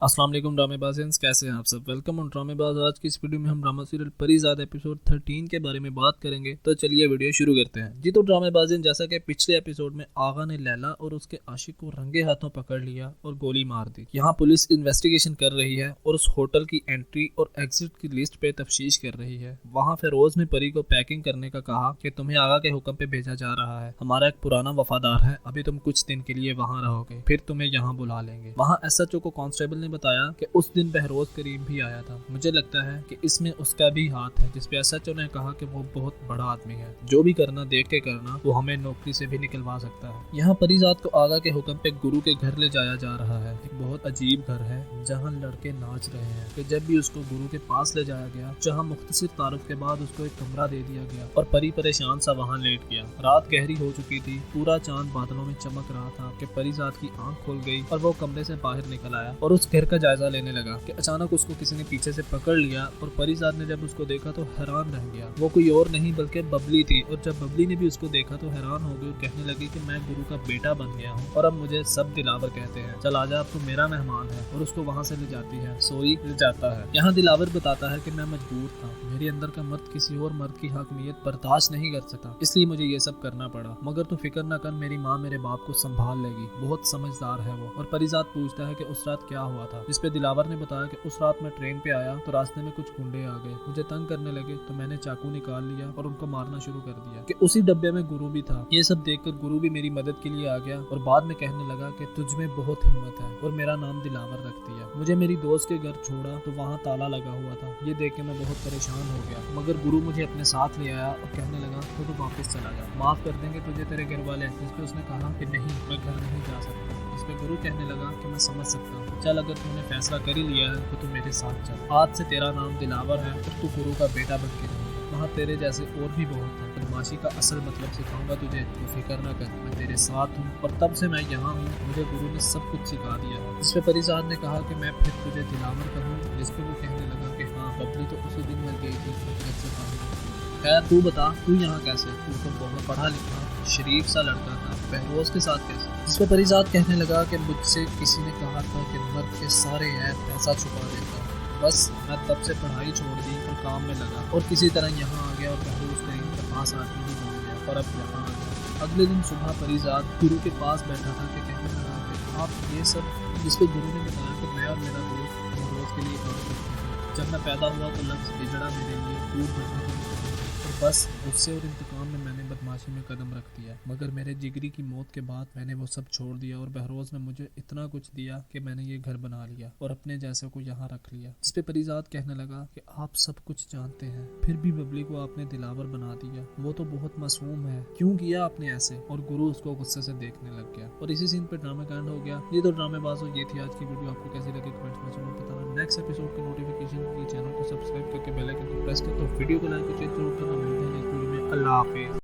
अस्सलाम वालेकुम ड्रामेबाज़, कैसे हैं आप सब। Welcome on Dramebaaz. आज की इस वीडियो में हम ड्रामा सीरियल परीज़ाद एपिसोड 13 के बारे में बात करेंगे। तो चलिए वीडियो शुरू करते हैं जी। तो ड्रामेबाज़, जैसा कि पिछले एपिसोड में आगा ने लैला और उसके आशिक को रंगे हाथों पकड़ लिया और गोली मार दी। यहाँ पुलिस इन्वेस्टिगेशन कर रही है और उस होटल की एंट्री और एग्जिट की लिस्ट पे तफ्तीश कर रही है। वहाँ फिरोज ने परी को पैकिंग करने का कहा कि तुम्हें आगा के हुक्म पे भेजा जा रहा है। हमारा एक पुराना वफादार है, अभी तुम कुछ दिन के लिए वहाँ रहोगे, फिर तुम्हें यहाँ बुला लेंगे। वहाँ एसएचओ को कांस्टेबल ने बताया कि उस दिन बहरोज करीम भी आया था। मुझे लगता है कि इसमें उसका भी हाथ है, जिसपे एसएचओ ने कहा कि वो बहुत बड़ा आदमी है, जो भी करना देख के करना, वो हमें नौकरी से भी निकलवा सकता है। यहाँ परीज़ाद को आगा के हुक्म पे गुरु के घर ले जाया जा रहा है। एक बहुत अजीब घर है जहाँ लड़के नाच रहे हैं कि जब भी उसको गुरु के पास ले जाया गया, जहाँ मुख्तसर तारुफ के बाद उसको एक कमरा दे दिया गया और परी परेशान सा वहाँ लेट गया। रात गहरी हो चुकी थी, पूरा चांद बादलों में चमक रहा था कि परीज़ाद की आंख खुल गई और वो कमरे से बाहर निकल आया और उस घर का जायजा लेने लगा कि अचानक उसको किसी ने पीछे से पकड़ लिया और परीज़ाद ने जब उसको देखा तो हैरान रह गया। वो कोई और नहीं बल्कि बबली थी और जब बबली ने भी उसको देखा तो हैरान हो गई और कहने लगी कि मैं गुरु का बेटा बन गया हूँ और अब मुझे सब दिलावर कहते हैं। चल आजा, अब तो मेरा मेहमान है। और उसको वहाँ से ले जाती है, सोई ले जाता है। यहाँ दिलावर बताता है कि मैं मजबूर था, मेरे अंदर का मर्द किसी और मर्द की हकमियत बर्दाश्त नहीं कर सकता, इसलिए मुझे ये सब करना पड़ा। मगर तू फिक्र न कर, मेरी माँ मेरे बाप को संभाल लेगी, बहुत समझदार है वो। और परीज़ाद पूछता है कि उस रात क्या हुआ था, इस पे दिलावर ने बताया कि उस रात मैं ट्रेन पे आया तो रास्ते में कुछ गुंडे आ गए, मुझे तंग करने लगे तो मैंने चाकू निकाल लिया और उनको मारना शुरू कर दिया कि उसी डब्बे में गुरु भी था। ये सब देखकर गुरु भी मेरी मदद के लिए आ गया और बाद में कहने लगा कि तुझ में बहुत हिम्मत है और मेरा नाम दिलावर रख दिया। मुझे मेरी दोस्त के घर छोड़ा तो वहाँ ताला लगा हुआ था, ये देख के मैं बहुत परेशान हो गया, मगर गुरु मुझे अपने साथ ले आया और कहने लगा तो तू वापस चला जा, माफ कर देंगे तुझे तेरे घर वाले। जिस पे उसने कहा कि नहीं, मैं घर नहीं जा सकता। इस पे गुरु कहने लगा कि मैं समझ सकता हूँ, चल अगर तूने फैसला कर ही लिया है तो तू मेरे साथ चल। आज से तेरा नाम दिलावर है और तू गुरु का बेटा बन के रहेगा। वहाँ तेरे जैसे और भी बहुत है, बदमाशी का असल मतलब सिखाऊंगा तुझे, तो फिक्र न कर, मैं तेरे साथ हूँ और तब से मैं यहाँ हूँ, मुझे गुरु ने सब कुछ सिखा दिया है। इस पे परीज़ाद ने कहा कि मैं फिर तुझे दिलावर कहूँ। जिस पे वो कहने लगा कि हाँ, बबली तो उसी दिन मर गई थी, घर से बाहर। खैर तू बता, तू यहाँ कैसे? तू तो बहुत पढ़ा लिखा शरीफ सा लड़का था, बहरोज के साथ कैसे? इस पे परीज़ाद कहने लगा कि मुझसे किसी ने कहा था कि मर्द के सारे ऐप पैसा छुपा देता है, बस मैं तब से पढ़ाई छोड़ दी और काम में लगा और किसी तरह यहाँ आ गया और बहरोज करीम के पास आदमी भी बन गया और अब यहाँ आ गया। अगले दिन सुबह परीज़ाद गुरु के पास बैठा था कि कहने लगा कि आप ये सब, जिसको गुरु ने बताया कि मैं और मेरा दोस्त बहरोज के लिए काम करते हैं। जब मैं पैदा हुआ तो लफ्ज़ बिगड़ा मेरे लिए दूर बढ़ने के लिए, बस गुस्से और इंतकाम में मैंने बदमाशी में कदम रख दिया, मगर मेरे जिगरी की मौत के बाद मैंने वो सब छोड़ दिया और बहरोज ने मुझे इतना कुछ दिया कि मैंने ये घर बना लिया और अपने जैसे को यहाँ रख लिया। जिस पे परीज़ाद कहने लगा कि आप सब कुछ जानते हैं, फिर भी बबली को आपने दिलावर बना दिया, वो तो बहुत मासूम है, क्यों किया आपने ऐसे? और गुरु उसको गुस्से से देखने लग गया और इसी सीन पे ड्रामा का एंड हो गया। ये तो ड्रामेबाज हो, ये थी आज की वीडियो। आपको कैसी लगी कमेंट्स में जरूर बताना। नेक्स्ट एपिसोड के नोटिफिकेशन के लिए चैनल को सब्सक्राइब करके बेल आइकन को प्रेस कर, तो वीडियो को लाइक और शेयर जरूर करना। मिलते हैं नेक्स्ट वीडियो में। अल्लाह हाफिज़।